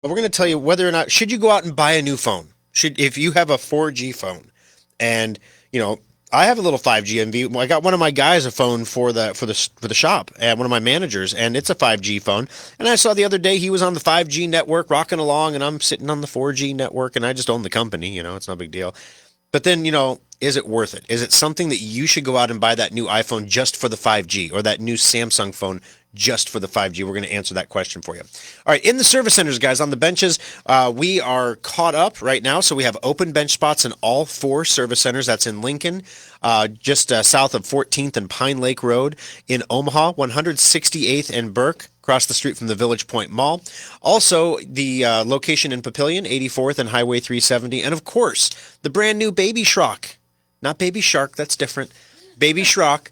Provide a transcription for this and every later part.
We're going to tell you whether or not should you go out and buy a new phone. Should if you have a 4G phone, and you know I have a little 5G envy. I got one of my guys a phone for the shop, and one of my managers, and it's a 5G phone. And I saw the other day he was on the 5G network rocking along, and I'm sitting on the 4G network, and I just own the company. It's no big deal. But then, is it worth it? Is it something that you should go out and buy that new iPhone just for the 5G or that new Samsung phone just for the 5G? We're going to answer that question for you. All right, in the service centers, guys, on the benches, we are caught up right now. So we have open bench spots in all four service centers. That's in Lincoln, just south of 14th and Pine Lake Road, in Omaha, 168th and Burke, across the street from the Village Point Mall. Also, the location in Papillion, 84th and Highway 370. And of course, the brand new Baby Schrock. Not Baby Shark, that's different. Baby Schrock.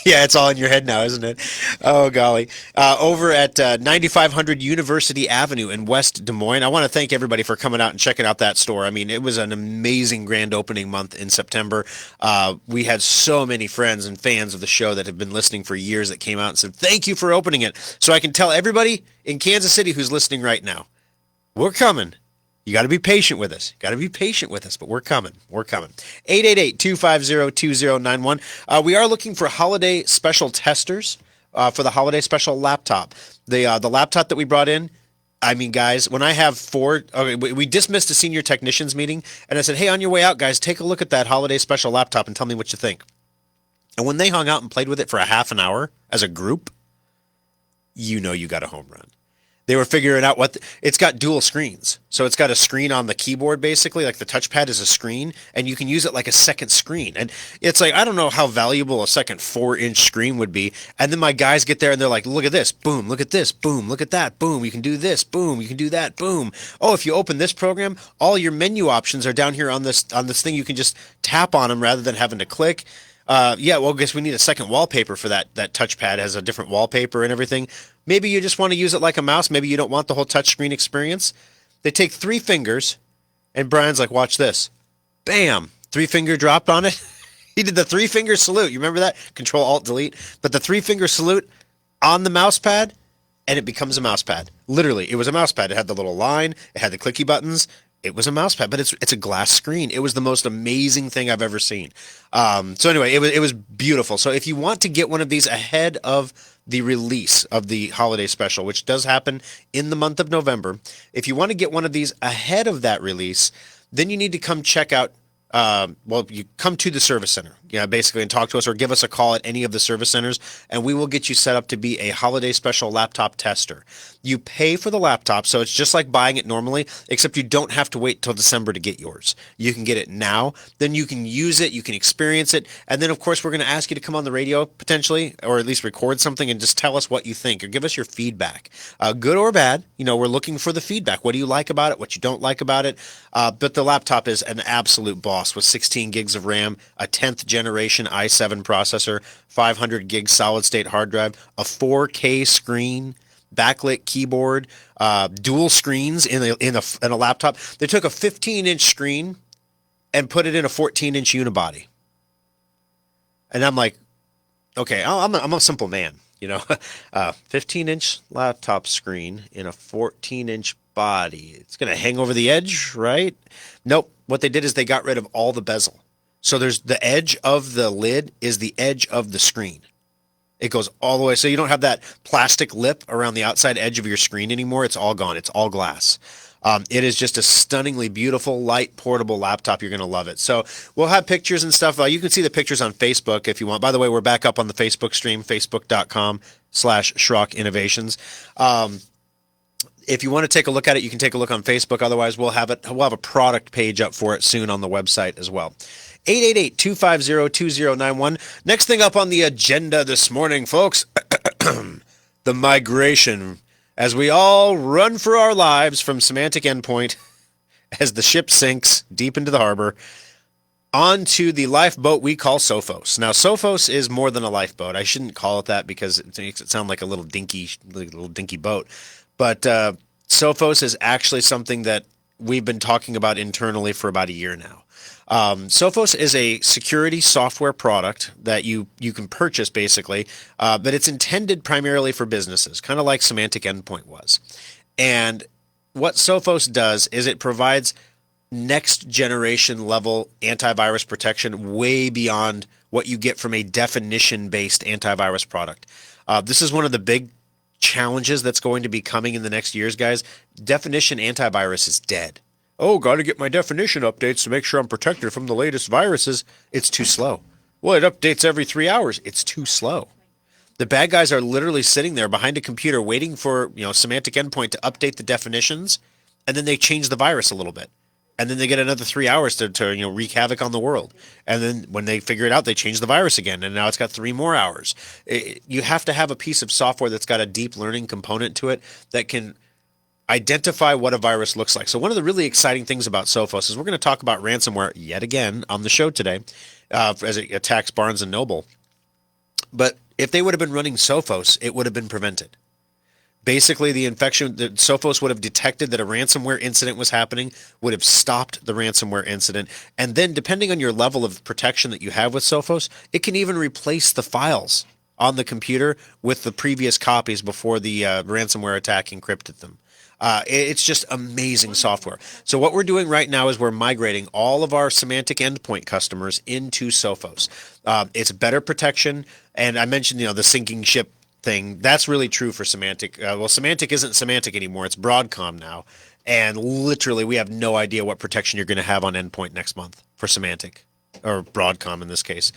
Yeah, it's all in your head now, isn't it? Oh, golly. Over at 9500 University Avenue in West Des Moines. I want to thank everybody for coming out and checking out that store. I mean, it was an amazing grand opening month in September. We had so many friends and fans of the show that have been listening for years that came out and said, thank you for opening it. So I can tell everybody in Kansas City who's listening right now, we're coming. You got to be patient with us. Got to be patient with us, but we're coming. We're coming. 888-250-2091. We are looking for holiday special testers for the holiday special laptop. The laptop that we brought in, I mean, guys, when I have four, okay, we dismissed a senior technicians meeting, and I said, hey, on your way out, guys, take a look at that holiday special laptop and tell me what you think. And when they hung out and played with it for a half an hour as a group, you got a home run. They were figuring out it's got dual screens. So it's got a screen on the keyboard, basically, like the touchpad is a screen, and you can use it like a second screen. And it's like, I don't know how valuable a second 4-inch screen would be. And then my guys get there and they're like, look at this, boom, look at this, boom, look at that, boom, you can do this, boom, you can do that, boom. Oh, if you open this program, all your menu options are down here on this thing. You can just tap on them rather than having to click. Yeah, well, I guess we need a second wallpaper for that. That touchpad has a different wallpaper and everything. Maybe you just want to use it like a mouse. Maybe you don't want the whole touchscreen experience. They take 3 fingers, and Brian's like, watch this. Bam! 3-finger dropped on it. He did the 3-finger salute. You remember that? Control, Alt, Delete. But the 3-finger salute on the mouse pad, and it becomes a mouse pad. Literally, it was a mouse pad. It had the little line. It had the clicky buttons. It was a mouse pad, but it's a glass screen. It was the most amazing thing I've ever seen. So anyway, it was beautiful. So if you want to get one of these ahead of the release of the holiday special, which does happen in the month of November, if you want to get one of these ahead of that release, then you need to come check out. You come to the service center, basically, and talk to us or give us a call at any of the service centers, and we will get you set up to be a holiday special laptop tester. You pay for the laptop, so it's just like buying it normally, except you don't have to wait till December to get yours. You can get it now, then you can use it, you can experience it, and then, of course, we're going to ask you to come on the radio, potentially, or at least record something and just tell us what you think, or give us your feedback. Good or bad, we're looking for the feedback. What do you like about it? What you don't like about it? But the laptop is an absolute boss with 16 gigs of RAM, a 10th generation i7 processor, 500 gig solid state hard drive, a 4K screen, backlit keyboard, dual screens in a laptop. They took a 15-inch screen and put it in a 14-inch unibody. And I'm like, okay, I'm a simple man, 15-inch laptop screen in a 14-inch body. It's going to hang over the edge, right? Nope. What they did is they got rid of all the bezel. So there's the edge of the lid is the edge of the screen. It goes all the way. So you don't have that plastic lip around the outside edge of your screen anymore. It's all gone. It's all glass. It is just a stunningly beautiful, light, portable laptop. You're going to love it. So we'll have pictures and stuff. You can see the pictures on Facebook if you want. By the way, we're back up on the Facebook stream, facebook.com/Schrock Innovations. If you want to take a look at it, you can take a look on Facebook. Otherwise, we'll have a product page up for it soon on the website as well. 888-250-2091. Next thing up on the agenda this morning, folks, the migration. As we all run for our lives from Semantic Endpoint as the ship sinks deep into the harbor onto the lifeboat we call Sophos. Now, Sophos is more than a lifeboat. I shouldn't call it that because it makes it sound like a little dinky boat. But Sophos is actually something that we've been talking about internally for about a year now. Sophos is a security software product that you can purchase, basically, but it's intended primarily for businesses, kind of like Semantic Endpoint was. And what Sophos does is it provides next generation level antivirus protection way beyond what you get from a definition based antivirus product. This is one of the big challenges that's going to be coming in the next years, guys. Definition antivirus is dead. Oh, got to get my definition updates to make sure I'm protected from the latest viruses. It's too slow. Well, it updates every 3 hours. It's too slow. The bad guys are literally sitting there behind a computer waiting for, semantic endpoint to update the definitions, and then they change the virus a little bit. And then they get another 3 hours to wreak havoc on the world. And then when they figure it out, they change the virus again, and now it's got 3 more hours. You have to have a piece of software that's got a deep learning component to it that can identify what a virus looks like. So one of the really exciting things about Sophos is we're going to talk about ransomware yet again on the show today as it attacks Barnes & Noble. But if they would have been running Sophos, it would have been prevented. Basically, the Sophos would have detected that a ransomware incident was happening, would have stopped the ransomware incident, and then depending on your level of protection that you have with Sophos, it can even replace the files on the computer with the previous copies before the ransomware attack encrypted them. It's just amazing software. So what we're doing right now is we're migrating all of our semantic endpoint customers into Sophos. It's better protection, and I mentioned the sinking ship thing. That's really true for Semantic. Well, Semantic isn't Semantic anymore. It's Broadcom now. And literally, we have no idea what protection you're going to have on endpoint next month for Semantic, or Broadcom in this case.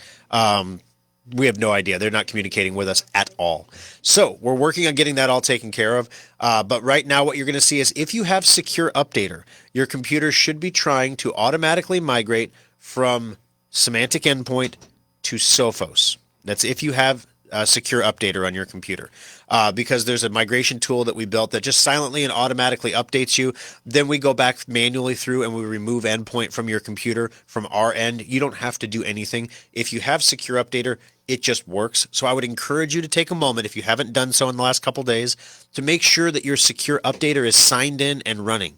We have no idea. They're not communicating with us at all. So we're working on getting that all taken care of. But right now, what you're going to see is if you have Secure Updater, your computer should be trying to automatically migrate from Semantic Endpoint to Sophos. That's if you have Secure Updater on your computer, because there's a migration tool that we built that just silently and automatically updates you. Then we go back manually through and we remove endpoint from your computer from our end. You don't have to do anything. If you have Secure Updater, it just works. So I would encourage you to take a moment, if you haven't done so in the last couple days, to make sure that your Secure Updater is signed in and running.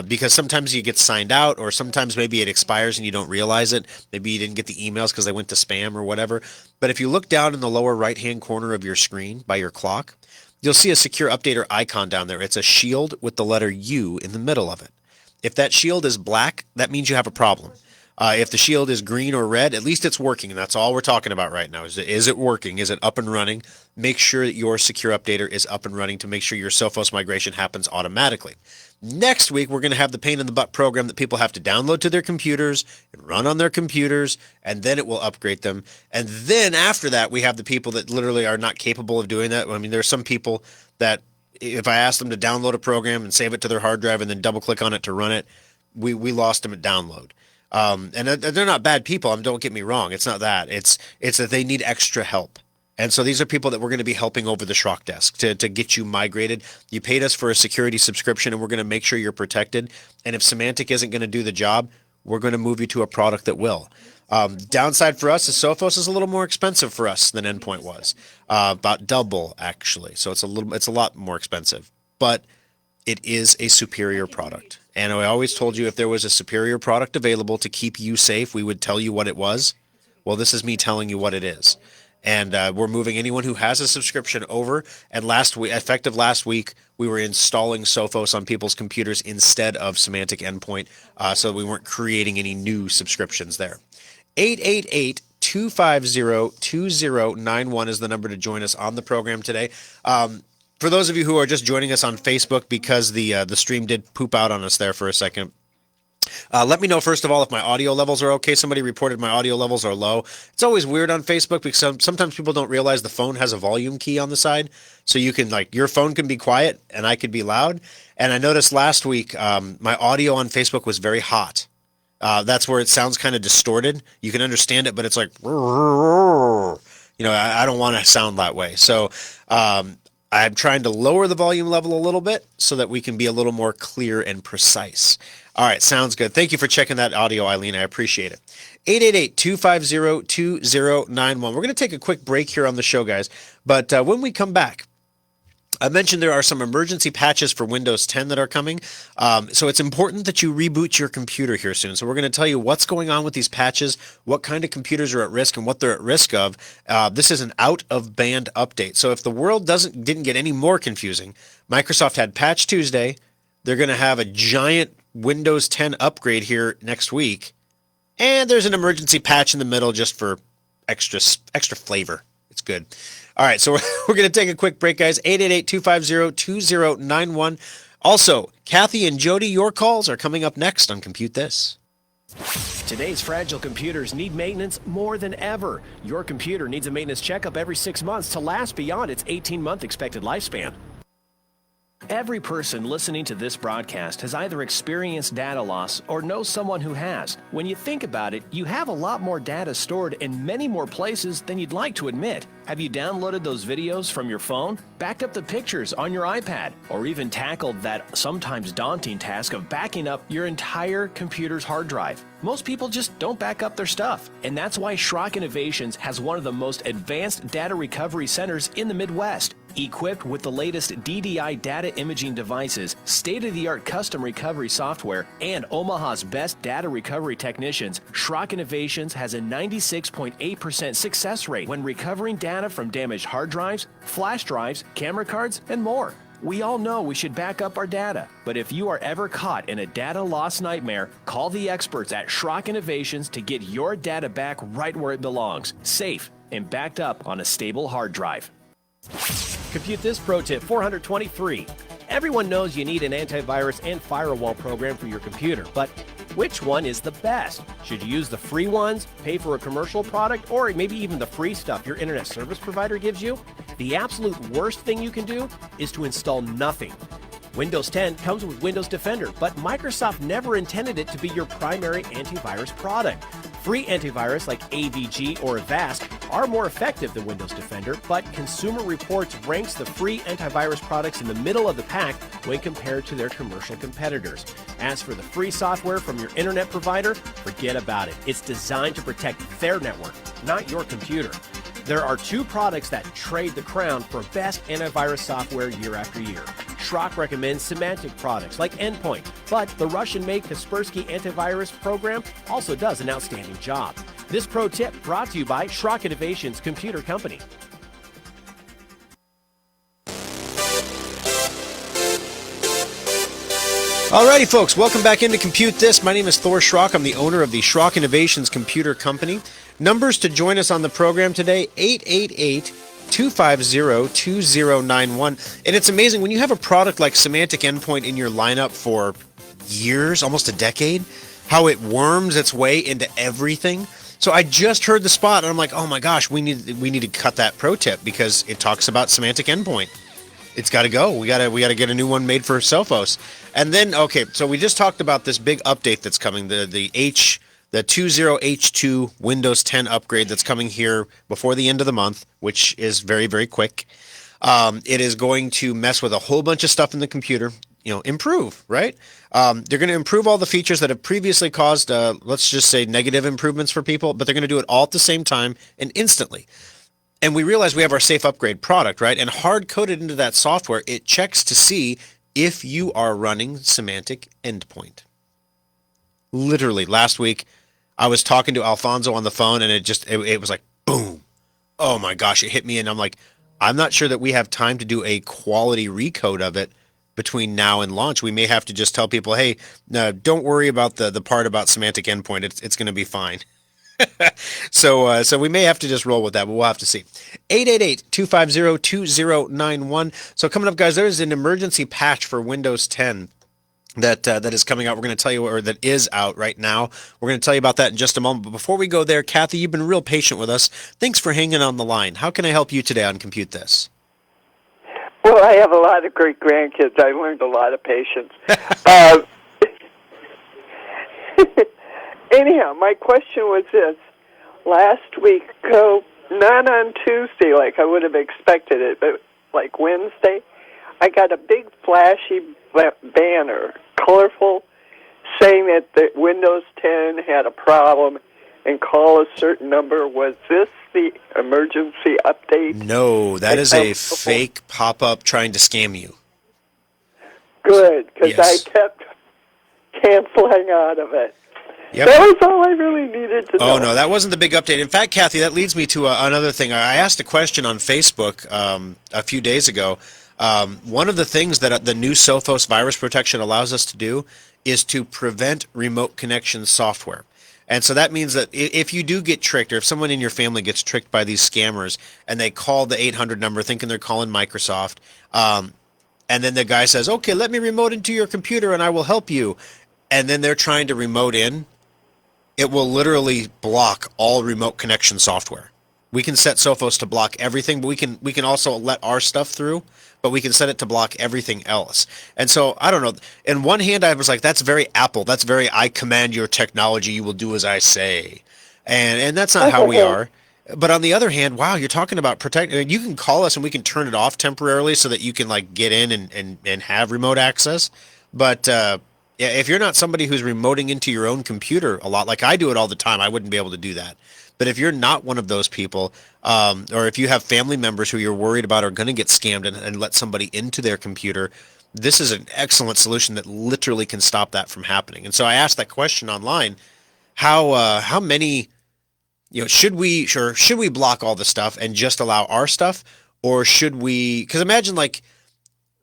Because sometimes you get signed out, or sometimes maybe it expires and you don't realize it. Maybe you didn't get the emails because they went to spam or whatever. But if you look down in the lower right-hand corner of your screen by your clock, you'll see a Secure Updater icon down there. It's a shield with the letter U in the middle of it. If that shield is black, that means you have a problem. If the shield is green or red, at least it's working, and that's all we're talking about right now. Is it working? Is it up and running? Make sure that your Secure Updater is up and running to make sure your Sophos migration happens automatically. Next week, we're going to have the pain in the butt program that people have to download to their computers and run on their computers, and then it will upgrade them. And then after that, we have the people that literally are not capable of doing that. I mean, there are some people that if I ask them to download a program and save it to their hard drive and then double click on it to run it, we lost them at download. And they're not bad people. Don't get me wrong. It's not that. It's that they need extra help. And so these are people that we're going to be helping over the Schrock desk to get you migrated. You paid us for a security subscription, and we're going to make sure you're protected. And if Semantic isn't going to do the job, we're going to move you to a product that will. Downside for us is Sophos is a little more expensive for us than Endpoint was, about double actually. So it's a lot more expensive, but it is a superior product. And I always told you if there was a superior product available to keep you safe, we would tell you what it was. Well, this is me telling you what it is. And we're moving anyone who has a subscription over. And effective last week, we were installing Sophos on people's computers instead of Semantic Endpoint, so we weren't creating any new subscriptions there. 888-250-2091 is the number to join us on the program today. For those of you who are just joining us on Facebook, because the stream did poop out on us there for a second, let me know, first of all, if my audio levels are okay. Somebody reported my audio levels are low. It's always weird on Facebook because sometimes people don't realize the phone has a volume key on the side. So you can, your phone can be quiet and I could be loud. And I noticed last week my audio on Facebook was very hot. That's where it sounds kind of distorted. You can understand it, but it's like, I don't want to sound that way. So I'm trying to lower the volume level a little bit so that we can be a little more clear and precise. All right, sounds good. Thank you for checking that audio, Eileen. I appreciate it. 888-250-2091. We're going to take a quick break here on the show, guys. But when we come back, I mentioned there are some emergency patches for Windows 10 that are coming. So it's important that you reboot your computer here soon. So we're going to tell you what's going on with these patches, what kind of computers are at risk, and what they're at risk of. This is an out-of-band update. So if the world didn't get any more confusing, Microsoft had Patch Tuesday. They're going to have a giant Windows 10 upgrade here next week. And there's an emergency patch in the middle just for extra flavor. It's good. All right, so we're going to take a quick break, guys. 888-250-2091. Also, Kathy and Jody, your calls are coming up next on Compute This. Today's fragile computers need maintenance more than ever. Your computer needs a maintenance checkup every 6 months to last beyond its 18-month expected lifespan. Every person listening to this broadcast has either experienced data loss or knows someone who has. When you think about it, you have a lot more data stored in many more places than you'd like to admit. Have you downloaded those videos from your phone, backed up the pictures on your iPad, or even tackled that sometimes daunting task of backing up your entire computer's hard drive? Most people just don't back up their stuff, and that's why Schrock Innovations has one of the most advanced data recovery centers in the Midwest. Equipped with the latest DDI data imaging devices, state-of-the-art custom recovery software, and Omaha's best data recovery technicians, Schrock Innovations has a 96.8% success rate when recovering data from damaged hard drives, flash drives, camera cards, and more. We all know we should back up our data, but if you are ever caught in a data loss nightmare, call the experts at Schrock Innovations to get your data back right where it belongs, safe and backed up on a stable hard drive. Compute This Pro Tip 423. Everyone knows you need an antivirus and firewall program for your computer, but which one is the best? Should you use the free ones, pay for a commercial product, or maybe even the free stuff your internet service provider gives you? The absolute worst thing you can do is to install nothing. Windows 10 comes with Windows Defender, but Microsoft never intended it to be your primary antivirus product. Free antivirus like AVG or Avast are more effective than Windows Defender, but Consumer Reports ranks the free antivirus products in the middle of the pack when compared to their commercial competitors. As for the free software from your internet provider, forget about it. It's designed to protect their network, not your computer. There are two products that trade the crown for best antivirus software year after year. Schrock recommends Symantec products like Endpoint, but the Russian-made Kaspersky antivirus program also does an outstanding job. This pro tip brought to you by Schrock Innovations Computer Company. Alrighty, folks, welcome back into Compute This. My name is Thor Schrock. I'm the owner of the Schrock Innovations Computer Company. Numbers to join us on the program today, 888-250-2091. And it's amazing, when you have a product like Symantec Endpoint in your lineup for years, almost a decade, how it worms its way into everything. So I just heard the spot, and I'm like, oh my gosh, we need to cut that pro tip because it talks about Symantec Endpoint. It's got to go. We got to get a new one made for Sophos. And then, okay, so we just talked about this big update that's coming, the 20H2 Windows 10 upgrade that's coming here before the end of the month, which is very, very quick. It is going to mess with a whole bunch of stuff in the computer, improve, right? They're going to improve all the features that have previously caused, let's just say, negative improvements for people, but they're going to do it all at the same time and instantly. And we realize we have our safe upgrade product, right? And hard-coded into that software, it checks to see if you are running Symantec Endpoint. Literally, last week, I was talking to Alfonso on the phone, and it was like, boom. Oh my gosh, it hit me, and I'm like, I'm not sure that we have time to do a quality recode of it between now and launch. We may have to just tell people, hey, no, don't worry about the part about Symantec Endpoint. It's going to be fine. So we may have to just roll with that, but we'll have to see. 888-250-2091. So coming up, guys, there is an emergency patch for Windows 10 that is coming out. We're going to tell you, or that is out right now. We're going to tell you about that in just a moment. But before we go there, Kathy, you've been real patient with us. Thanks for hanging on the line. How can I help you today on Compute This? Well, I have a lot of great grandkids. I learned a lot of patience. Anyhow, my question was this. Last week, not on Tuesday like I would have expected it, but like Wednesday, I got a big flashy banner, colorful, saying that the Windows 10 had a problem and call a certain number. Was this the emergency update? No, that is a fake pop-up trying to scam you. Good, because Yes. I kept canceling out of it. Yep. That was all I really needed to know. Oh, no, that wasn't the big update. In fact, Kathy, that leads me to another thing. I asked a question on Facebook a few days ago. One of the things that the new Sophos virus protection allows us to do is to prevent remote connection software. And so that means that if you do get tricked, or if someone in your family gets tricked by these scammers and they call the 800 number thinking they're calling Microsoft, and then the guy says, okay, let me remote into your computer and I will help you. And then they're trying to remote in, it will literally block all remote connection software. We can set Sophos to block everything, but we can also let our stuff through, but we can set it to block everything else. And so, I don't know. In one hand, I was like, that's very Apple. That's very, I command your technology, you will do as I say. And that's not how we are. But on the other hand, wow, you're talking about protect. You can call us and we can turn it off temporarily so that you can like get in and have remote access. But yeah, if you're not somebody who's remoting into your own computer a lot, like I do it all the time, I wouldn't be able to do that. But if you're not one of those people, or if you have family members who you're worried about are going to get scammed and let somebody into their computer, this is an excellent solution that literally can stop that from happening. And so I asked that question online: how many, should we block all the stuff and just allow our stuff, or should we? Because imagine like,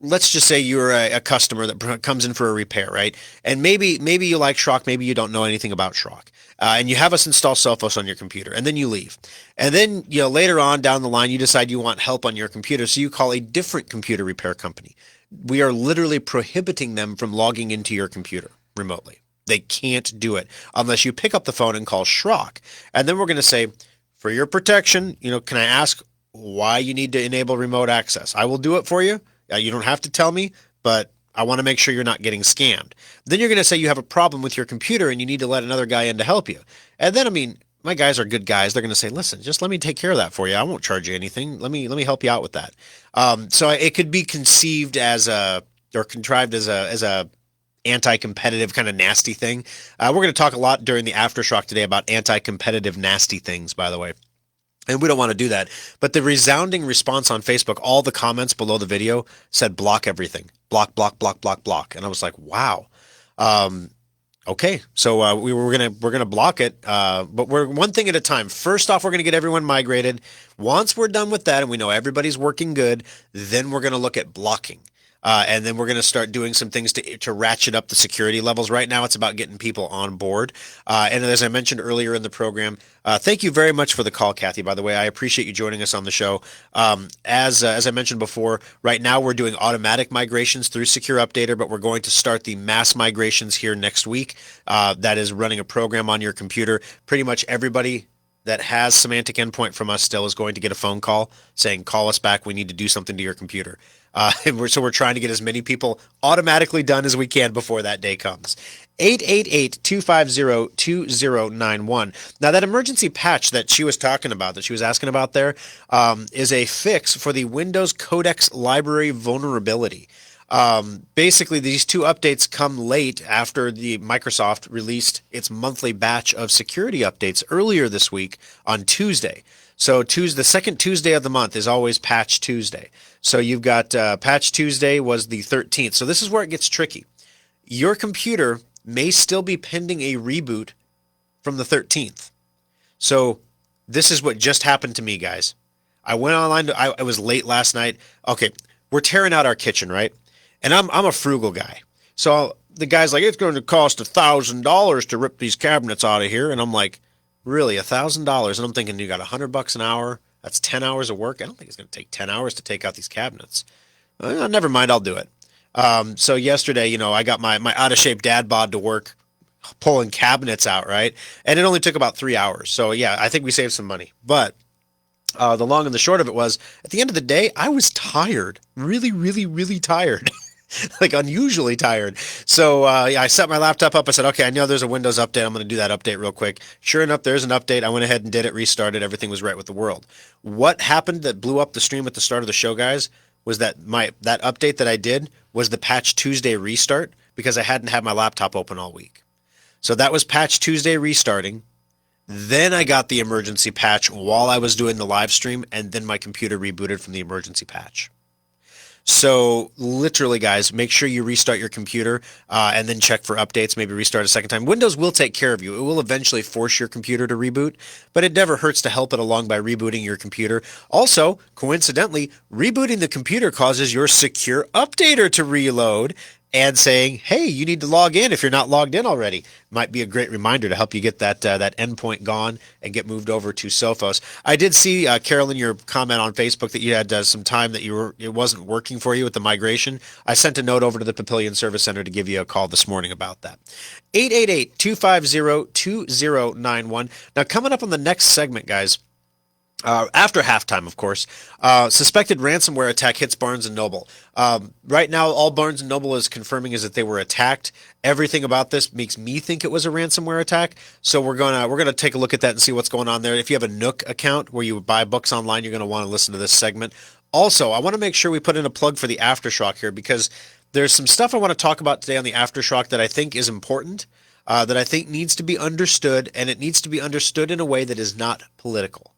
let's just say you're a customer that comes in for a repair, right? And maybe you like Schrock, maybe you don't know anything about Schrock. And you have us install Sophos on your computer, and then you leave. And then, later on down the line, you decide you want help on your computer, so you call a different computer repair company. We are literally prohibiting them from logging into your computer remotely. They can't do it unless you pick up the phone and call Schrock. And then we're going to say, for your protection, can I ask why you need to enable remote access? I will do it for you. You don't have to tell me, but I want to make sure you're not getting scammed. Then you're going to say you have a problem with your computer and you need to let another guy in to help you. And then, my guys are good guys. They're going to say, listen, just let me take care of that for you. I won't charge you anything. Let me help you out with that. So it could be conceived or contrived as a anti-competitive kind of nasty thing. We're going to talk a lot during the Aftershock today about anti-competitive nasty things, by the way. And we don't want to do that. But the resounding response on Facebook, all the comments below the video said block everything. Block, block, block, block, block. And I was like, wow. Okay. So we're gonna block it. But we're one thing at a time. First off, we're gonna get everyone migrated. Once we're done with that and we know everybody's working good, then we're gonna look at blocking. And then we're going to start doing some things to ratchet up the security levels. Right now, it's about getting people on board. And as I mentioned earlier in the program, thank you very much for the call, Kathy, by the way. I appreciate you joining us on the show. As I mentioned before, right now we're doing automatic migrations through Secure Updater, but we're going to start the mass migrations here next week. That is running a program on your computer. Pretty much everybody that has Semantic Endpoint from us still is going to get a phone call saying, call us back, we need to do something to your computer. So we're trying to get as many people automatically done as we can before that day comes. 888-250-2091. Now, that emergency patch that she was talking about, that she was asking about there, is a fix for the Windows Codex Library vulnerability. Basically, these two updates come late after the Microsoft released its monthly batch of security updates earlier this week on Tuesday. So the second Tuesday of the month is always Patch Tuesday. So you've got Patch Tuesday was the 13th. So this is where it gets tricky. Your computer may still be pending a reboot from the 13th. So this is what just happened to me, guys. I went online. I was late last night. Okay, we're tearing out our kitchen, right? And I'm a frugal guy. So the guy's like, it's going to cost $1,000 to rip these cabinets out of here. And I'm like, really, $1,000? And I'm thinking, you got $100 an hour. That's 10 hours of work. I don't think it's going to take 10 hours to take out these cabinets. Never mind, I'll do it. So yesterday, I got my out of shape dad bod to work pulling cabinets out, right? And it only took about 3 hours. So yeah, I think we saved some money. But the long and the short of it was, at the end of the day, I was tired, really, really, really tired. Like unusually tired. So I set my laptop up. I said, okay, I know there's a Windows update. I'm going to do that update real quick. Sure enough, there's an update. I went ahead and did it, restarted. Everything was right with the world. What happened that blew up the stream at the start of the show, guys, was that that update that I did was the Patch Tuesday restart because I hadn't had my laptop open all week. So that was Patch Tuesday restarting. Then I got the emergency patch while I was doing the live stream, and then my computer rebooted from the emergency patch. So literally, guys, make sure you restart your computer and then check for updates, maybe restart a second time. Windows will take care of you. It will eventually force your computer to reboot, but it never hurts to help it along by rebooting your computer. Also, coincidentally, rebooting the computer causes your secure updater to reload and saying, hey, you need to log in if you're not logged in already. Might be a great reminder to help you get that endpoint gone and get moved over to Sophos. I did see, Carolyn, your comment on Facebook that you had some time that it wasn't working for you with the migration. I sent a note over to the Papillion Service Center to give you a call this morning about that. 888-250-2091. Now, coming up on the next segment, guys, after halftime, of course, suspected ransomware attack hits Barnes & Noble. Right now, all Barnes & Noble is confirming is that they were attacked. Everything about this makes me think it was a ransomware attack. So we're gonna take a look at that and see what's going on there. If you have a Nook account where you buy books online, you're going to want to listen to this segment. Also, I want to make sure we put in a plug for the Aftershock here, because there's some stuff I want to talk about today on the Aftershock that I think is important, that I think needs to be understood, and it needs to be understood in a way that is not political,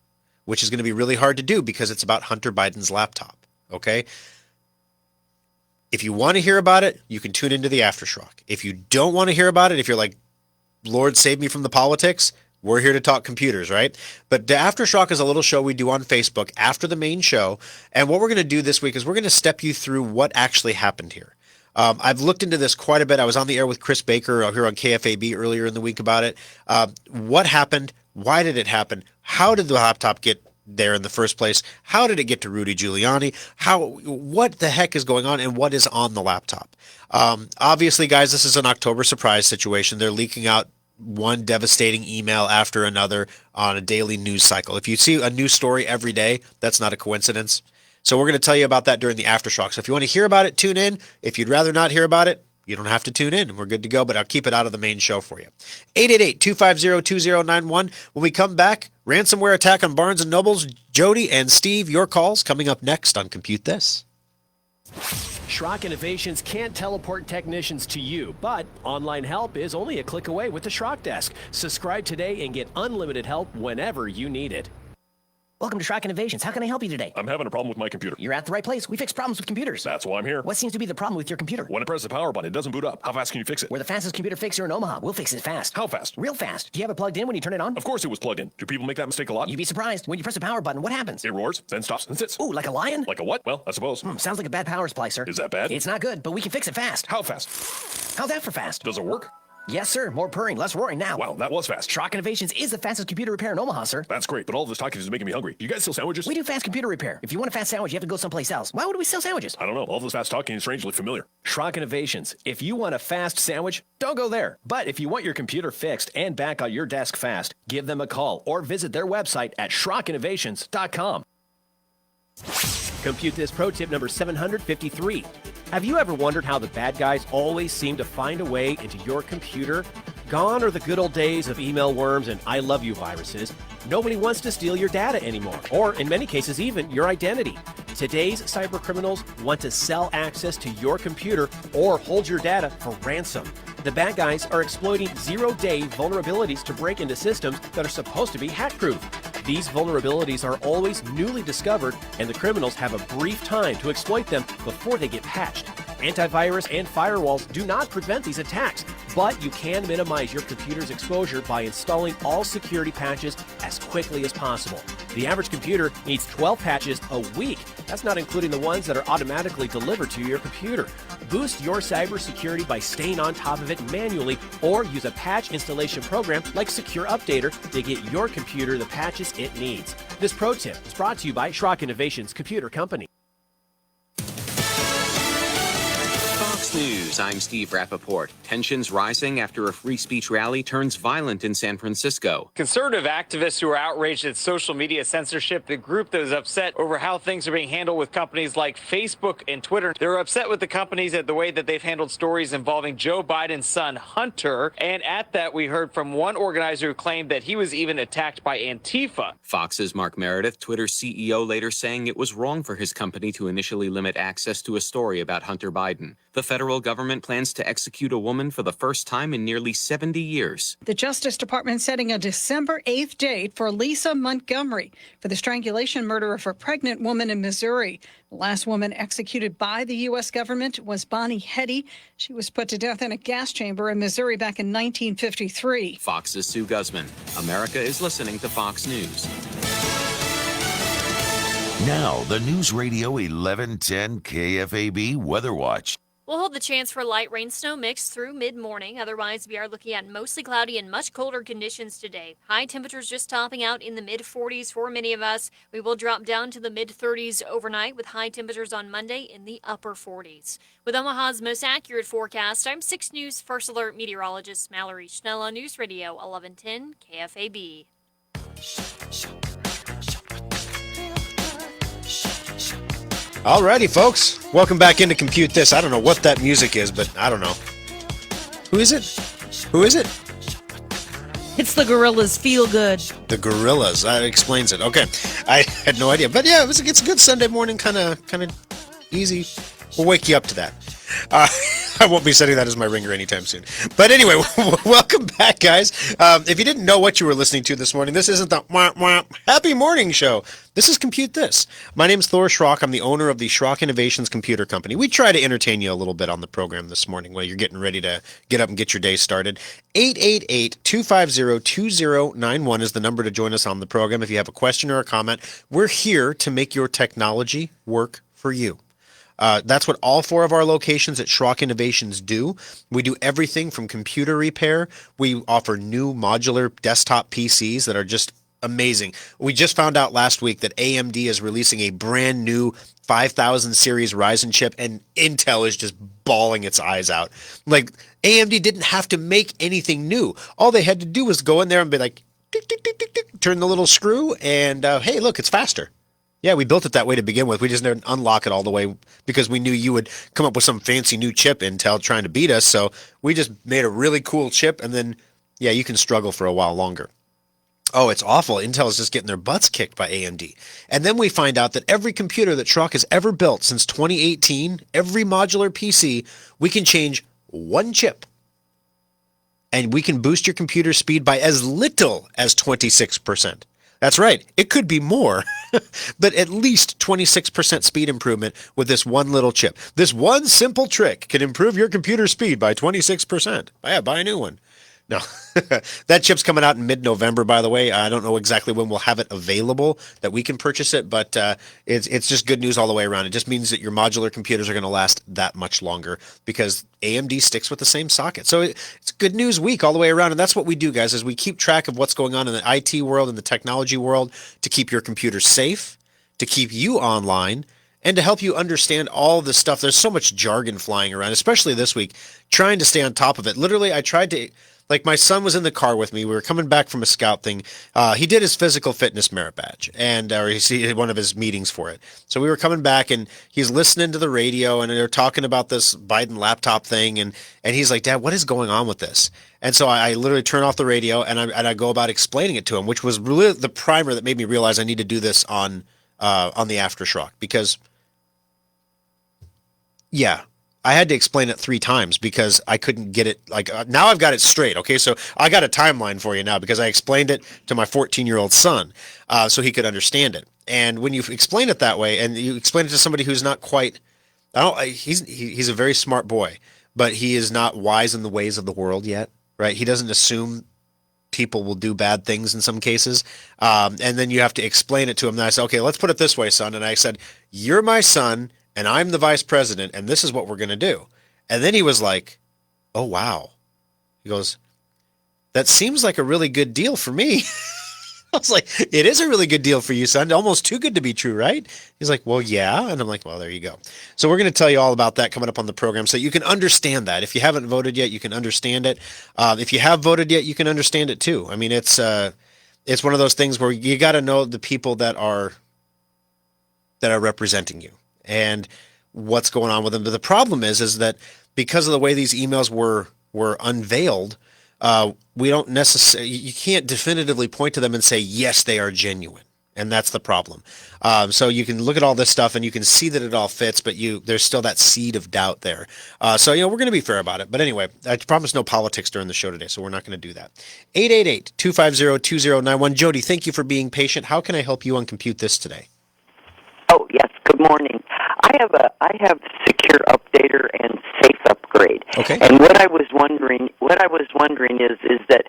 which is going to be really hard to do because it's about Hunter Biden's laptop, okay? If you want to hear about it, you can tune into the Aftershock. If you don't want to hear about it, if you're like, Lord, save me from the politics, we're here to talk computers, right? But the Aftershock is a little show we do on Facebook after the main show, and what we're going to do this week is we're going to step you through what actually happened here. I've looked into this quite a bit. I was on the air with Chris Baker here on KFAB earlier in the week about it. What happened? Why did it happen? How did the laptop get there in the first place? How did it get to Rudy Giuliani? What the heck is going on, and what is on the laptop? Obviously, guys, this is an October surprise situation. They're leaking out one devastating email after another on a daily news cycle. If you see a new story every day, that's not a coincidence. So we're going to tell you about that during the Aftershock. So if you want to hear about it, tune in. If you'd rather not hear about it, you don't have to tune in. We're good to go, but I'll keep it out of the main show for you. 888-250-2091. When we come back, ransomware attack on Barnes & Noble's. Jody and Steve, your calls coming up next on Compute This. Schrock Innovations can't teleport technicians to you, but online help is only a click away with the Schrock Desk. Subscribe today and get unlimited help whenever you need it. Welcome to Schrock Innovations. How can I help you today? I'm having a problem with my computer. You're at the right place. We fix problems with computers. That's why I'm here. What seems to be the problem with your computer? When I press the power button, it doesn't boot up. How fast can you fix it? We're the fastest computer fixer in Omaha. We'll fix it fast. How fast? Real fast. Do you have it plugged in when you turn it on? Of course it was plugged in. Do people make that mistake a lot? You'd be surprised. When you press the power button, what happens? It roars, then stops and sits. Ooh, like a lion? Like a what? Well, I suppose. Sounds like a bad power supply, sir. Is that bad? It's not good, but we can fix it fast. How fast? How's that for fast? Does it work? Yes, sir. More purring, less roaring now. Wow, that was fast. Schrock Innovations is the fastest computer repair in Omaha, sir. That's great, but all this talking is making me hungry. You guys sell sandwiches? We do fast computer repair. If you want a fast sandwich, you have to go someplace else. Why would we sell sandwiches? I don't know. All this fast talking is strangely familiar. Schrock Innovations. If you want a fast sandwich, don't go there. But if you want your computer fixed and back on your desk fast, give them a call or visit their website at SchrockInnovations.com. Compute This pro tip number 753. Have you ever wondered how the bad guys always seem to find a way into your computer? Gone are the good old days of email worms and I love you viruses. Nobody wants to steal your data anymore, or in many cases even your identity. Today's cybercriminals want to sell access to your computer or hold your data for ransom. The bad guys are exploiting zero-day vulnerabilities to break into systems that are supposed to be hack-proof. These vulnerabilities are always newly discovered, and the criminals have a brief time to exploit them before they get patched. Antivirus and firewalls do not prevent these attacks, but you can minimize your computer's exposure by installing all security patches as quickly as possible. The average computer needs 12 patches a week. That's not including the ones that are automatically delivered to your computer. Boost your cybersecurity by staying on top of it manually, or use a patch installation program like Secure Updater to get your computer the patches it needs. This pro tip is brought to you by Schrock Innovations Computer Company. Fox News, I'm Steve Rappaport. Tensions rising after a free speech rally turns violent in San Francisco. Conservative activists who are outraged at social media censorship, the group that is upset over how things are being handled with companies like Facebook and Twitter. They're upset with the companies at the way that they've handled stories involving Joe Biden's son, Hunter. And at that, we heard from one organizer who claimed that he was even attacked by Antifa. Fox's Mark Meredith, Twitter's CEO, later saying it was wrong for his company to initially limit access to a story about Hunter Biden. The federal government plans to execute a woman for the first time in nearly 70 years. The Justice Department setting a December 8th date for Lisa Montgomery for the strangulation murder of a pregnant woman in Missouri. The last woman executed by the U.S. government was Bonnie Hetty. She was put to death in a gas chamber in Missouri back in 1953. Fox's Sue Guzman. America is listening to Fox News. Now, the News Radio 1110 KFAB Weather Watch. We'll hold the chance for light rain snow mix through mid-morning. Otherwise, we are looking at mostly cloudy and much colder conditions today. High temperatures just topping out in the mid-40s for many of us. We will drop down to the mid-30s overnight with high temperatures on Monday in the upper 40s. With Omaha's most accurate forecast, I'm 6 News First Alert meteorologist Mallory Schnell on News Radio 1110 KFAB. Alrighty, folks. Welcome back into Compute This. I don't know what that music is, but I don't know. Who is it? Who is it? It's the Gorillas. Feel Good. The Gorillas. That explains it. Okay. I had no idea. But yeah, it's a good Sunday morning, kind of easy. We'll wake you up to that. I won't be setting that as my ringer anytime soon. But anyway, welcome back, guys. If you didn't know what you were listening to this morning, this isn't the Happy Morning Show. This is Compute This. My name's Thor Schrock. I'm the owner of the Schrock Innovations Computer Company. We try to entertain you a little bit on the program this morning while you're getting ready to get up and get your day started. 888-250-2091 is the number to join us on the program. If you have a question or a comment, we're here to make your technology work for you. That's what all 4 of our locations at Schrock Innovations do. We do everything from computer repair. We offer new modular desktop PCs that are just amazing. We just found out last week that AMD is releasing a brand new 5000 series Ryzen chip, and Intel is just bawling its eyes out. Like, AMD didn't have to make anything new. All they had to do was go in there and be like, tick, tick, tick, tick, tick, turn the little screw, and hey, look, it's faster. Yeah, we built it that way to begin with. We just didn't unlock it all the way because we knew you would come up with some fancy new chip, Intel, trying to beat us. So we just made a really cool chip, and then, yeah, you can struggle for a while longer. Oh, it's awful. Intel is just getting their butts kicked by AMD. And then we find out that every computer that Schrock has ever built since 2018, every modular PC, we can change one chip. And we can boost your computer speed by as little as 26%. That's right. It could be more, but at least 26% speed improvement with this one little chip. This one simple trick can improve your computer speed by 26%. Yeah, buy a new one. No, that chip's coming out in mid-November, by the way. I don't know exactly when we'll have it available that we can purchase it, but it's just good news all the way around. It just means that your modular computers are going to last that much longer because AMD sticks with the same socket. So it's good news week all the way around, and that's what we do, guys, is we keep track of what's going on in the IT world and the technology world to keep your computers safe, to keep you online, and to help you understand all this stuff. There's so much jargon flying around, especially this week, trying to stay on top of it. Literally, I tried to... Like, my son was in the car with me. We were coming back from a scout thing. He did his physical fitness merit badge, and or he had one of his meetings for it. So we were coming back, and he's listening to the radio, and they're talking about this Biden laptop thing, and he's like, "Dad, what is going on with this?" And so I literally turn off the radio, and I go about explaining it to him, which was really the primer that made me realize I need to do this on the Aftershock because, yeah. I had to explain it 3 times because I couldn't get it. Like, now I've got it straight. Okay, so I got a timeline for you now because I explained it to my 14-year-old son so he could understand it. And when you explain it that way, and you explain it to somebody who's not quite, he's a very smart boy, but he is not wise in the ways of the world yet, right? He doesn't assume people will do bad things in some cases. And then you have to explain it to him. And I said, okay, let's put it this way, son. And I said, you're my son, and I'm the vice president, and this is what we're going to do. And then he was like, oh, wow. He goes, that seems like a really good deal for me. I was like, it is a really good deal for you, son. Almost too good to be true, right? He's like, well, yeah. And I'm like, well, there you go. So we're going to tell you all about that coming up on the program so you can understand that. If you haven't voted yet, you can understand it. If you have voted yet, you can understand it too. I mean, it's one of those things where you got to know the people that are representing you and what's going on with them. But the problem is that because of the way these emails were unveiled, we don't necessarily, you can't definitively point to them and say, yes, they are genuine. And that's the problem. So you can look at all this stuff and you can see that it all fits, but there's still that seed of doubt there. So, we're going to be fair about it. But anyway, I promise no politics during the show today, so we're not going to do that. 888-250-2091. Jody, thank you for being patient. How can I help you on Compute This today? Oh, yes. Good morning. I have Secure Updater and Safe Upgrade. Okay. And what I was wondering is that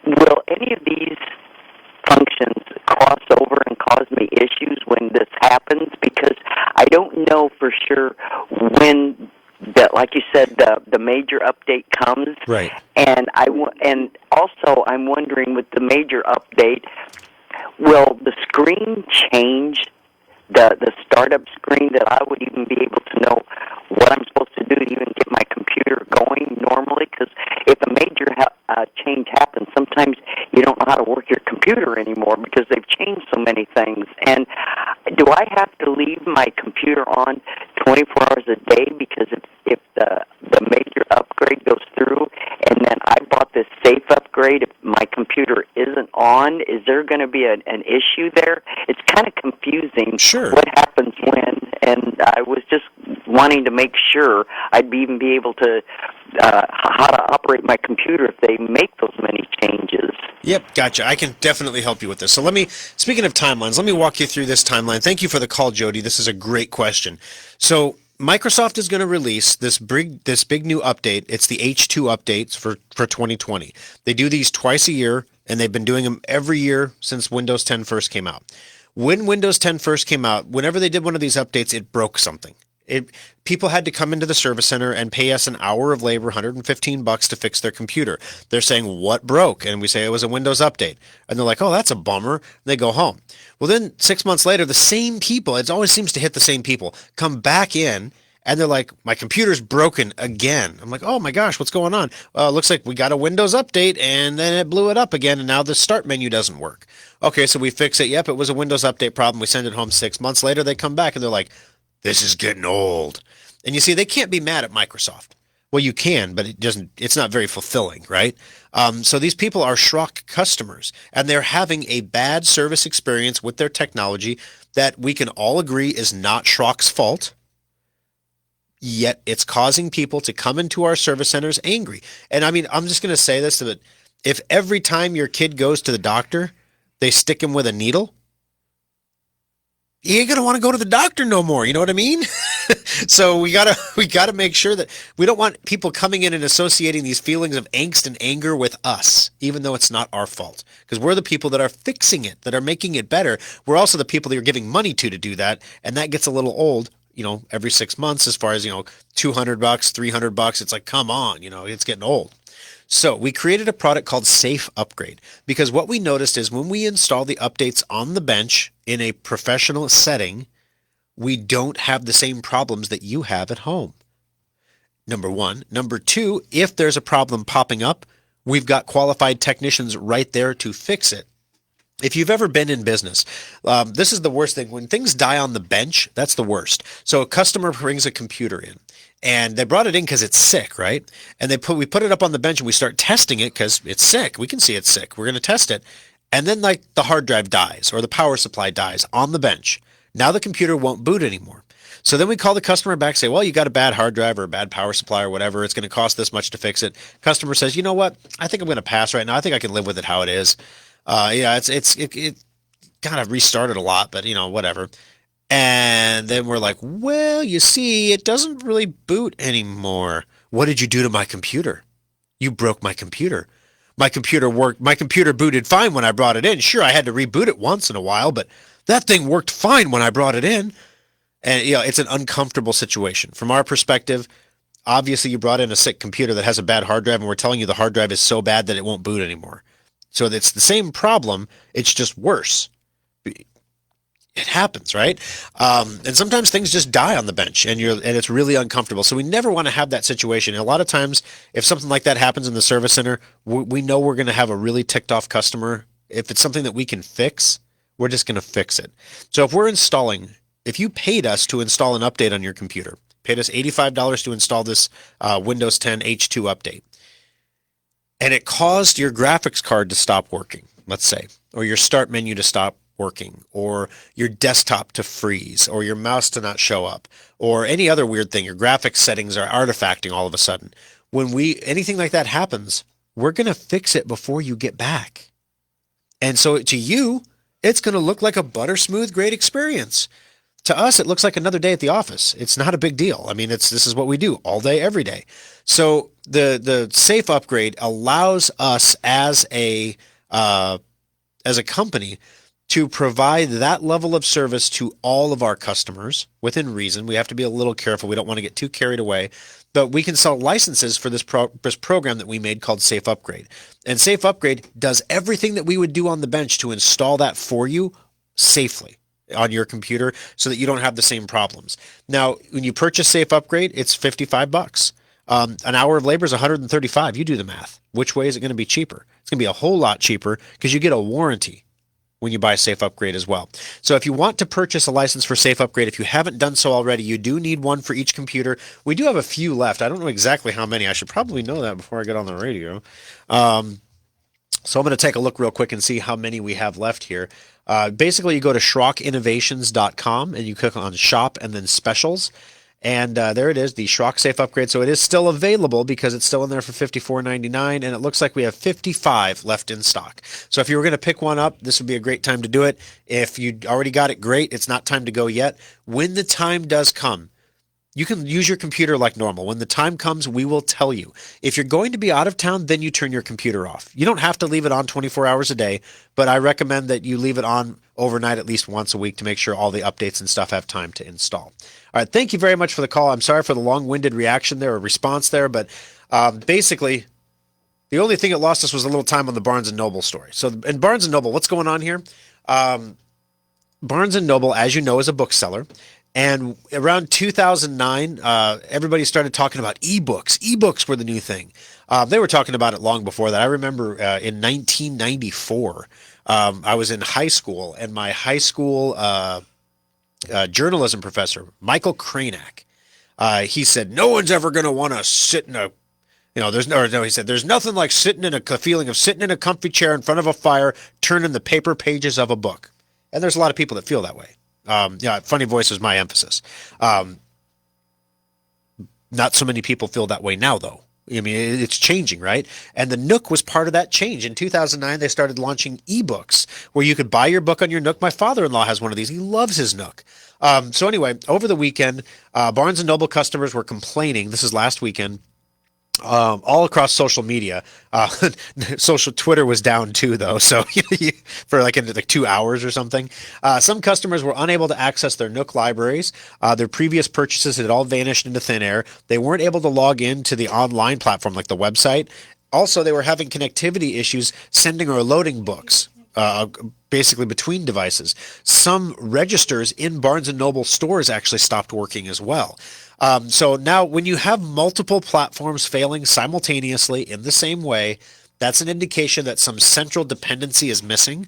will any of these functions cross over and cause me issues when this happens? Because I don't know for sure when like you said, the major update comes. Right. And also I'm wondering with the major update, will the screen change? The startup screen, that I would even be able to know what I'm supposed to do to even get my computer going normally? Because if a major change happens, sometimes you don't know how to work your computer anymore because they've changed so many things. And do I have to leave my computer on 24 hours a day? Because if the major upgrade goes through and then I bought this safe upgrade, if my computer isn't on, is there going to be an issue there? It's kind of confusing. Sure. What happens when, and I was just wanting to make sure I'd even be able to how to operate my computer if they make those many changes. Yep, gotcha. I can definitely help you with this. So speaking of timelines, let me walk you through this timeline. Thank you for the call, Jody. This is a great question. So Microsoft is going to release this big new update. It's the H2 updates for 2020. They do these twice a year, and they've been doing them every year since Windows 10 first came out. When Windows 10 first came out, whenever they did one of these updates, it broke something. People had to come into the service center and pay us an hour of labor, $115 to fix their computer. They're saying, what broke? And we say it was a Windows update. And they're like, oh, that's a bummer. And they go home. Well, then 6 months later, the same people, it always seems to hit the same people, come back in and they're like, my computer's broken again. I'm like, oh my gosh, what's going on? Well, it looks like we got a Windows update and then it blew it up again and now the start menu doesn't work. Okay, so we fix it. Yep, it was a Windows update problem. We send it home 6 months later. They come back and they're like, this is getting old. And you see, they can't be mad at Microsoft. Well, you can, but it's not very fulfilling, right? So these people are Schrock customers, and they're having a bad service experience with their technology that we can all agree is not Schrock's fault, yet it's causing people to come into our service centers angry. And I mean, I'm just going to say this, that if every time your kid goes to the doctor, they stick him with a needle, you ain't gonna want to go to the doctor no more. You know what I mean? So we gotta make sure that we don't want people coming in and associating these feelings of angst and anger with us, even though it's not our fault, because we're the people that are fixing it, that are making it better. We're also the people that you're giving money to do that, and that gets a little old. Every 6 months, as far as $200, $300. It's like, come on, it's getting old. So we created a product called Safe Upgrade, because what we noticed is when we install the updates on the bench in a professional setting, we don't have the same problems that you have at home. Number one. Number two, if there's a problem popping up, we've got qualified technicians right there to fix it. If you've ever been in business, this is the worst thing. When things die on the bench, that's the worst. So a customer brings a computer in, and they brought it in because it's sick, right? And we put it up on the bench and we start testing it because it's sick. We can see it's sick. We're going to test it. And then like the hard drive dies or the power supply dies on the bench. Now the computer won't boot anymore. So then we call the customer back, say, well, you got a bad hard drive or a bad power supply or whatever. It's going to cost this much to fix it. Customer says, you know what? I think I'm going to pass right now. I think I can live with it how it is. It kind of restarted a lot, but whatever. And then we're like, well, you see, it doesn't really boot anymore. What did you do to my computer? You broke my computer. My computer worked. My computer booted fine when I brought it in. Sure, I had to reboot it once in a while, but that thing worked fine when I brought it in. And it's an uncomfortable situation. From our perspective, obviously you brought in a sick computer that has a bad hard drive, and we're telling you the hard drive is so bad that it won't boot anymore. So it's the same problem, it's just worse. It happens, right? And sometimes things just die on the bench, and it's really uncomfortable. So we never want to have that situation. And a lot of times, if something like that happens in the service center, we know we're going to have a really ticked off customer. If it's something that we can fix, we're just going to fix it. So if you paid us to install an update on your computer, paid us $85 to install this Windows 10 H2 update, and it caused your graphics card to stop working, let's say, or your start menu to stop working, or your desktop to freeze, or your mouse to not show up, or any other weird thing, your graphics settings are artifacting all of a sudden. When anything like that happens, we're going to fix it before you get back. And so to you, it's going to look like a butter smooth, great experience. To us, it looks like another day at the office. It's not a big deal. I mean, this is what we do all day, every day. So the safe upgrade allows us as a company to provide that level of service to all of our customers within reason. We have to be a little careful. We don't want to get too carried away. But we can sell licenses for this program that we made called Safe Upgrade. And Safe Upgrade does everything that we would do on the bench to install that for you safely on your computer so that you don't have the same problems. Now, when you purchase Safe Upgrade, it's $55. An hour of labor is $135. You do the math. Which way is it going to be cheaper? It's going to be a whole lot cheaper because you get a warranty when you buy Safe Upgrade as well. So if you want to purchase a license for Safe Upgrade, if you haven't done so already, you do need one for each computer. We do have a few left. I don't know exactly how many. I should probably know that before I get on the radio. So I'm going to take a look real quick and see how many we have left here. Basically, you go to SchrockInnovations.com and you click on Shop and then Specials. And there it is, the Schrock Safe Upgrade. So it is still available because it's still in there for $54.99, and it looks like we have 55 left in stock. So if you were going to pick one up, this would be a great time to do it. If you already got it, great. It's not time to go yet. When the time does come, you can use your computer like normal. When the time comes, we will tell you. If you're going to be out of town, then you turn your computer off. You don't have to leave it on 24 hours a day, but I recommend that you leave it on overnight at least once a week to make sure all the updates and stuff have time to install. All right, thank you very much for the call. I'm sorry for the long-winded reaction there or response there, but basically, the only thing that lost us was a little time on the Barnes & Noble story. So in Barnes & Noble, what's going on here? Barnes & Noble, as you know, is a bookseller. And around 2009, everybody started talking about ebooks. Ebooks were the new thing. They were talking about it long before that. I remember in 1994, I was in high school, and my high school journalism professor, Michael Cranack, he said, no one's ever going to want to sit in a, he said, there's nothing like the feeling of sitting in a comfy chair in front of a fire, turning the paper pages of a book. And there's a lot of people that feel that way. Funny voice is my emphasis. Not so many people feel that way now, though. I mean, it's changing, right? And the Nook was part of that change. In 2009, they started launching ebooks where you could buy your book on your Nook. My father-in-law has one of these. He loves his Nook. So anyway, over the weekend, Barnes & Noble customers were complaining. This is last weekend. All across social media, social Twitter was down too, though. So for like 2 hours or something, some customers were unable to access their Nook libraries. Their previous purchases had all vanished into thin air. They weren't able to log into the online platform, like the website. Also, they were having connectivity issues sending or loading books. Basically between devices. Some registers in Barnes & Noble stores actually stopped working as well. So now when you have multiple platforms failing simultaneously in the same way, that's an indication that some central dependency is missing.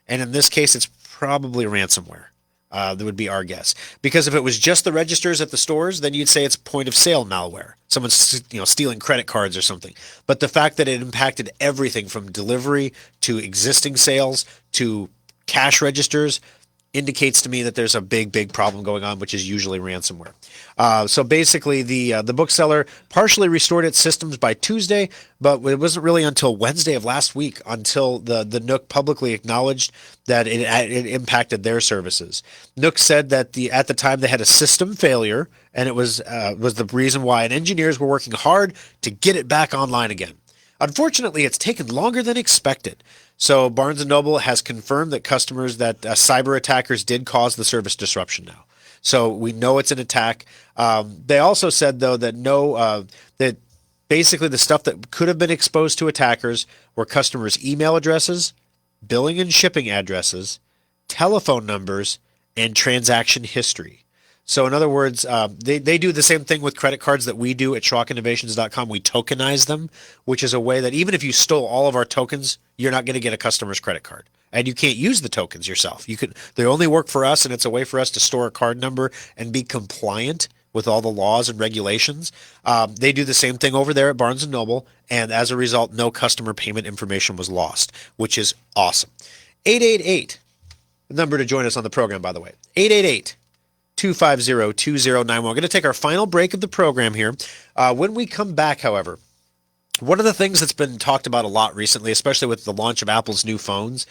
And in this case, it's probably ransomware. That would be our guess. Because if it was just the registers at the stores, then you'd say it's point of sale malware. Someone's stealing credit cards or something. But the fact that it impacted everything from delivery to existing sales to cash registers indicates to me that there's a big problem going on, which is usually ransomware. So basically, the bookseller partially restored its systems by Tuesday, but it wasn't really until Wednesday of last week until the Nook publicly acknowledged that it impacted their services. Nook said that at the time they had a system failure, and it was the reason why, and engineers were working hard to get it back online again. Unfortunately, it's taken longer than expected. So Barnes & Noble has confirmed that cyber attackers did cause the service disruption now. So we know it's an attack. They also said, though, that that basically the stuff that could have been exposed to attackers were customers' email addresses, billing and shipping addresses, telephone numbers, and transaction history. So in other words, they do the same thing with credit cards that we do at SchrockInnovations.com. We tokenize them, which is a way that even if you stole all of our tokens, you're not going to get a customer's credit card. And you can't use the tokens yourself. They only work for us, and it's a way for us to store a card number and be compliant with all the laws and regulations. They do the same thing over there at Barnes & Noble, and as a result, no customer payment information was lost, which is awesome. 888 number to join us on the program, by the way. 888-250-2091. We're going to take our final break of the program here. When we come back, however, one of the things that's been talked about a lot recently, especially with the launch of Apple's new phones,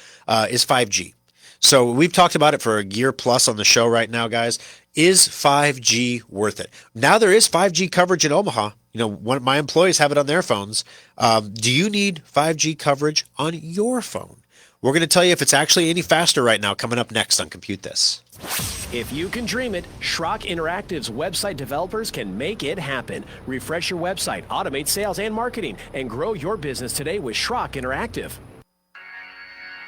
is 5G. So we've talked about it for a year plus on the show right now, guys. Is 5G worth it? Now there is 5G coverage in Omaha. One of my employees have it on their phones. Do you need 5G coverage on your phone? We're going to tell you if it's actually any faster right now, coming up next on Compute This. If you can dream it, Schrock Interactive's website developers can make it happen. Refresh your website, automate sales and marketing, and grow your business today with Schrock Interactive.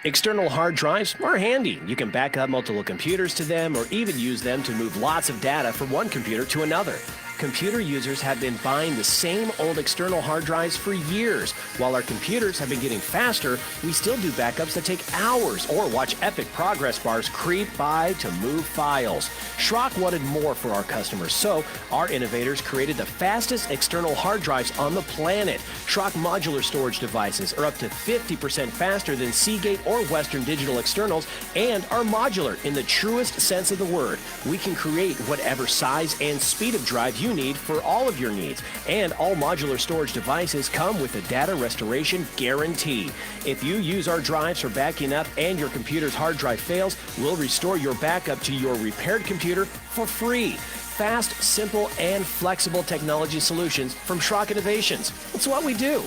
External hard drives are handy. You can back up multiple computers to them or even use them to move lots of data from one computer to another. Computer users have been buying the same old external hard drives for years. While our computers have been getting faster, we still do backups that take hours or watch epic progress bars creep by to move files. Schrock wanted more for our customers, so our innovators created the fastest external hard drives on the planet. Schrock modular storage devices are up to 50% faster than Seagate or Western Digital externals and are modular in the truest sense of the word. We can create whatever size and speed of drive you need for all of your needs, and all modular storage devices come with a data restoration guarantee. If you use our drives for backing up and your computer's hard drive fails, we'll restore your backup to your repaired computer for free. Fast, simple, and flexible technology solutions from Schrock Innovations. It's what we do.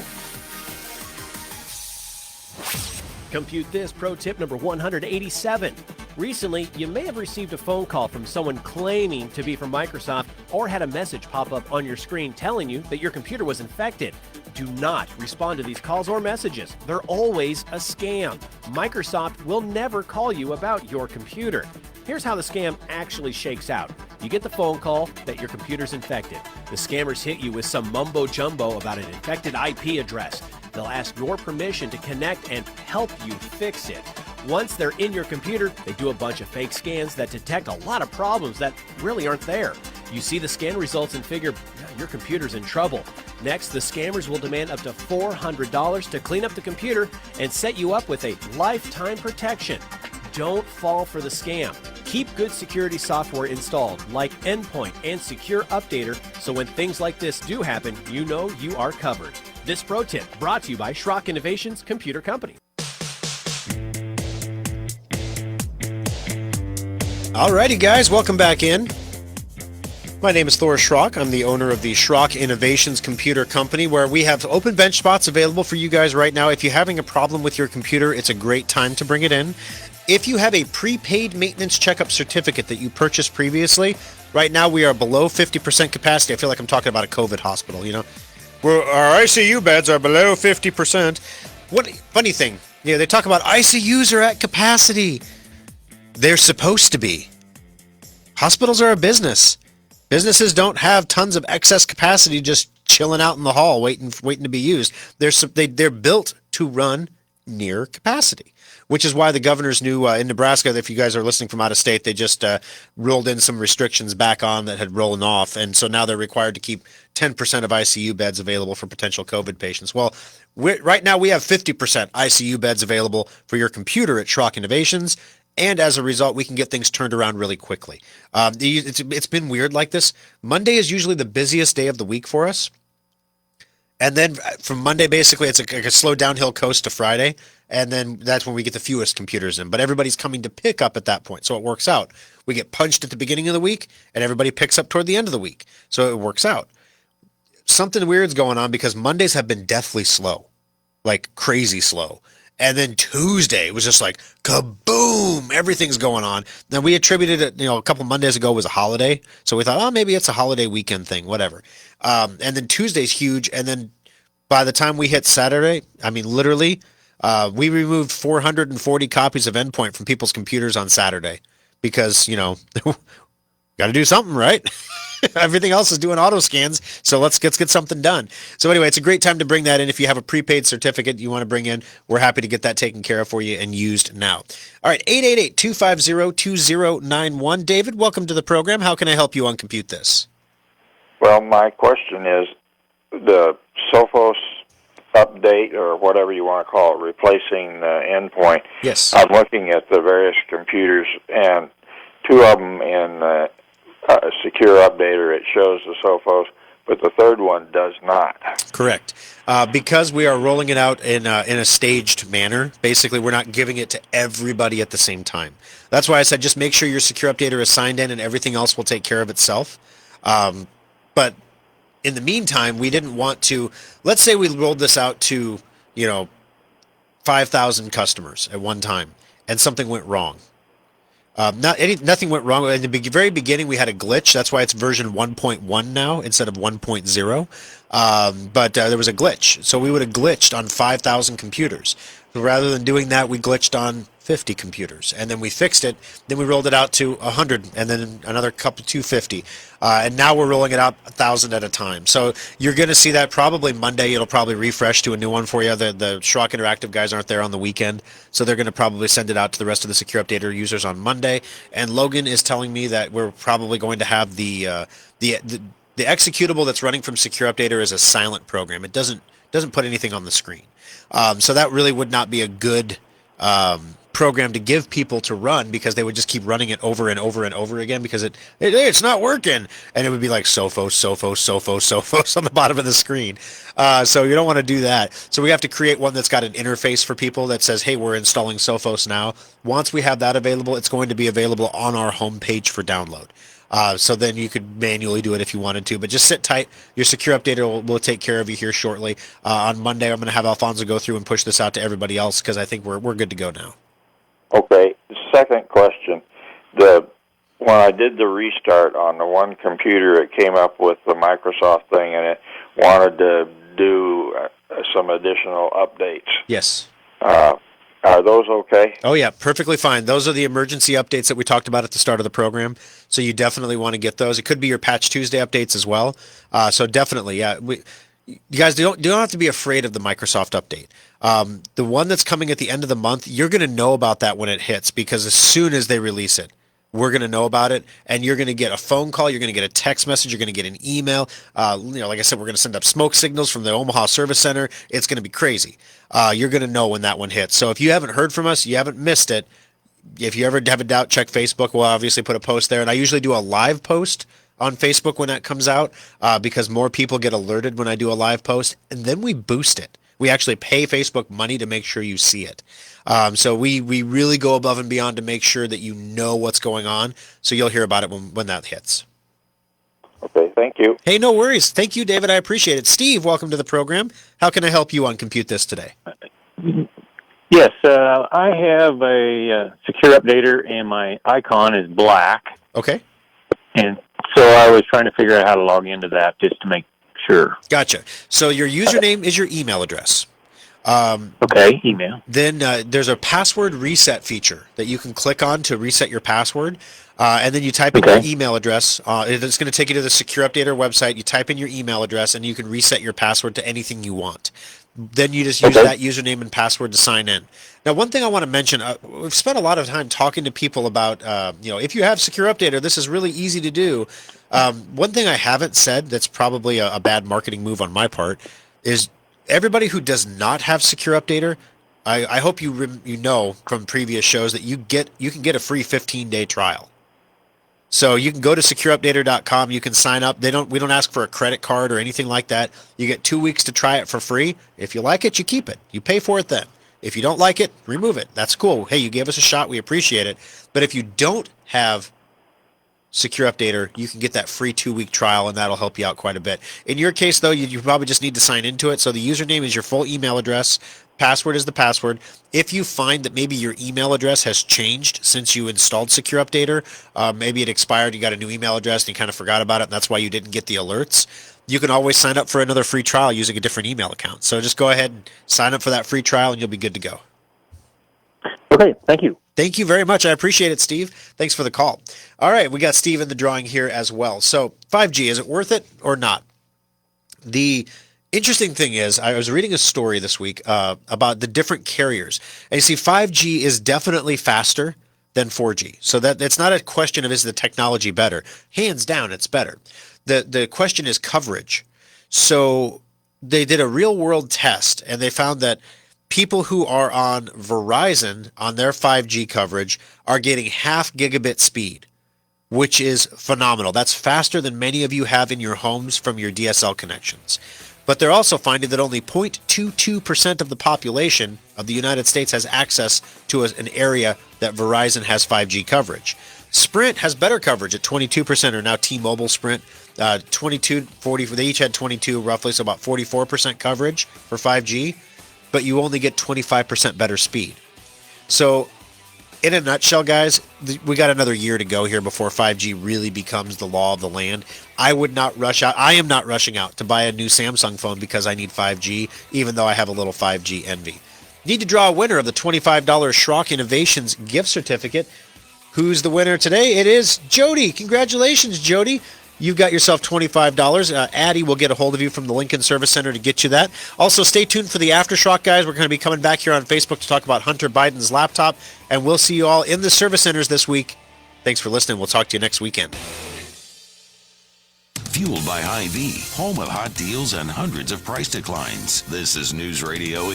Compute This pro tip number 187. Recently, you may have received a phone call from someone claiming to be from Microsoft or had a message pop up on your screen telling you that your computer was infected. Do not respond to these calls or messages. They're always a scam. Microsoft will never call you about your computer. Here's how the scam actually shakes out. You get the phone call that your computer's infected. The scammers hit you with some mumbo jumbo about an infected IP address. They'll ask your permission to connect and help you fix it. Once they're in your computer, they do a bunch of fake scans that detect a lot of problems that really aren't there. You see the scan results and figure, your computer's in trouble. Next, the scammers will demand up to $400 to clean up the computer and set you up with a lifetime protection. Don't fall for the scam. Keep good security software installed, like Endpoint and Secure Updater, so when things like this do happen, you know you are covered. This pro tip brought to you by Schrock Innovations Computer Company. Alrighty, guys, welcome back in. My name is Thor Schrock. I'm the owner of the Schrock Innovations Computer Company, where we have open bench spots available for you guys right now. If you're having a problem with your computer, it's a great time to bring it in. If you have a prepaid maintenance checkup certificate that you purchased previously, right now we are below 50% capacity. I feel like I'm talking about a COVID hospital, Where our ICU beds are below 50%. What funny thing, they talk about ICUs are at capacity. They're supposed to be. Hospitals are a business. Businesses don't have tons of excess capacity just chilling out in the hall waiting to be used. They're built to run near capacity, which is why the governor's new in Nebraska, if you guys are listening from out of state, they just rolled in some restrictions back on that had rolled off. And so now they're required to keep 10% of ICU beds available for potential COVID patients. Well, right now we have 50% ICU beds available for your computer at Schrock Innovations. And as a result, we can get things turned around really quickly. It's been weird like this. Monday is usually the busiest day of the week for us. And then from Monday, basically, it's like a slow downhill coast to Friday. And then that's when we get the fewest computers in. But everybody's coming to pick up at that point. So it works out. We get punched at the beginning of the week, and everybody picks up toward the end of the week. So it works out. Something weird's going on because Mondays have been deathly slow, like crazy slow. And then Tuesday was just like kaboom, everything's going on. Then we attributed it, a couple Mondays ago was a holiday. So we thought, maybe it's a holiday weekend thing, whatever. And then Tuesday's huge. And then by the time we hit Saturday, literally, we removed 440 copies of Endpoint from people's computers on Saturday because, got to do something, right? Everything else is doing auto scans, so let's get something done. So anyway, it's a great time to bring that in. If you have a prepaid certificate you want to bring in, we're happy to get that taken care of for you and used now. All right, 888-250-2091. David, welcome to the program. How can I help you on Compute This? Well, my question is the Sophos update update or whatever you want to call it, replacing the endpoint. Yes. I'm looking at the various computers, and two of them in Secure Updater, it shows the Sophos, but the third one does not. Correct. Because we are rolling it out in a staged manner, basically we're not giving it to everybody at the same time. That's why I said just make sure your Secure Updater is signed in and everything else will take care of itself. But in the meantime, we didn't want to, let's say we rolled this out to, 5,000 customers at one time and something went wrong. Nothing went wrong. In the very beginning, we had a glitch. That's why it's version 1.1 now instead of 1.0. But there was a glitch. So we would have glitched on 5,000 computers. So rather than doing that, we glitched on 50 computers. And then we fixed it. Then we rolled it out to 100 and then another couple, 250. And now we're rolling it out 1,000 at a time. So you're going to see that probably Monday. It'll probably refresh to a new one for you. The Schrock Interactive guys aren't there on the weekend. So they're going to probably send it out to the rest of the Secure Updater users on Monday. And Logan is telling me that we're probably going to have the executable that's running from Secure Updater is a silent program. It doesn't put anything on the screen. So that really would not be a good program to give people to run because they would just keep running it over and over and over again because it's not working. And it would be like Sophos on the bottom of the screen. So you don't want to do that. So we have to create one that's got an interface for people that says, hey, we're installing Sophos now. Once we have that available, it's going to be available on our homepage for download. So then you could manually do it if you wanted to, but just sit tight. Your Secure Updater will take care of you here shortly. On Monday, I'm going to have Alfonso go through and push this out to everybody else because I think we're good to go now. Okay. Second question. When I did the restart on the one computer, it came up with the Microsoft thing, and it wanted to do some additional updates. Yes. Are those okay? Oh, yeah, perfectly fine. Those are the emergency updates that we talked about at the start of the program, so you definitely want to get those. It could be your Patch Tuesday updates as well. So definitely, yeah. You guys don't have to be afraid of the Microsoft update. The one that's coming at the end of the month, you're going to know about that when it hits because as soon as they release it, we're going to know about it, and you're going to get a phone call, you're going to get a text message, you're going to get an email. Like I said, we're going to send up smoke signals from the Omaha Service Center. It's going to be crazy. You're going to know when that one hits. So if you haven't heard from us, you haven't missed it. If you ever have a doubt, check Facebook. We'll obviously put a post there, and I usually do a live post on Facebook when that comes out because more people get alerted when I do a live post, and then we boost it. We actually pay Facebook money to make sure you see it. So we really go above and beyond to make sure that you know what's going on. So you'll hear about it when that hits. Okay, thank you. Hey, no worries. Thank you, David. I appreciate it. Steve, welcome to the program. How can I help you on Compute This today? Yes, I have a Secure Updater, and my icon is black. Okay. And so I was trying to figure out how to log into that just to make sure. Gotcha. So your username is your email address. Okay, email. Then there's a password reset feature that you can click on to reset your password. And then you type in your email address. It's going to take you to the Secure Updater website. You type in your email address, and you can reset your password to anything you want. Then you just use that username and password to sign in. Now, one thing I want to mention, we've spent a lot of time talking to people about, if you have Secure Updater, this is really easy to do. One thing I haven't said that's probably a bad marketing move on my part is everybody who does not have Secure Updater, I hope you know from previous shows that you can get a free 15-day trial. So you can go to secureupdater.com. You can sign up. We don't ask for a credit card or anything like that. You get 2 weeks to try it for free. If you like it, you keep it. You pay for it then. If you don't like it, remove it. That's cool. Hey, you gave us a shot. We appreciate it. But if you don't have Secure Updater, you can get that free 2-week trial, and that'll help you out quite a bit. In your case, though, you probably just need to sign into it. So the username is your full email address. Password is the password. If you find that maybe your email address has changed since you installed Secure Updater, maybe it expired, you got a new email address, and you kind of forgot about it, and that's why you didn't get the alerts, you can always sign up for another free trial using a different email account. So just go ahead and sign up for that free trial, and you'll be good to go. Okay, thank you. Thank you very much. I appreciate it, Steve. Thanks for the call. All right, we got Steve in the drawing here as well. So 5G, is it worth it or not? The interesting thing is, I was reading a story this week about the different carriers. And you see, 5G is definitely faster than 4G. So that it's not a question of is the technology better. Hands down, it's better. The question is coverage. So they did a real world test, and they found that people who are on Verizon on their 5G coverage are getting half gigabit speed, which is phenomenal. That's faster than many of you have in your homes from your DSL connections. But they're also finding that only 0.22% of the population of the United States has access to an area that Verizon has 5G coverage. Sprint has better coverage at 22%, or now T-Mobile Sprint, 22, 40, they each had 22 roughly, so about 44% coverage for 5G, but you only get 25% better speed. So in a nutshell, guys, we got another year to go here before 5G really becomes the law of the land. I would not rush out. I am not rushing out to buy a new Samsung phone because I need 5G, even though I have a little 5G envy. Need to draw a winner of the $25 Schrock Innovations gift certificate. Who's the winner today? It is Jody. Congratulations, Jody. You've got yourself $25. Addie will get a hold of you from the Lincoln Service Center to get you that. Also, stay tuned for the Aftershock, guys. We're going to be coming back here on Facebook to talk about Hunter Biden's laptop, and we'll see you all in the service centers this week. Thanks for listening. We'll talk to you next weekend. Fueled by Hy-Vee, home of hot deals and hundreds of price declines. This is News Radio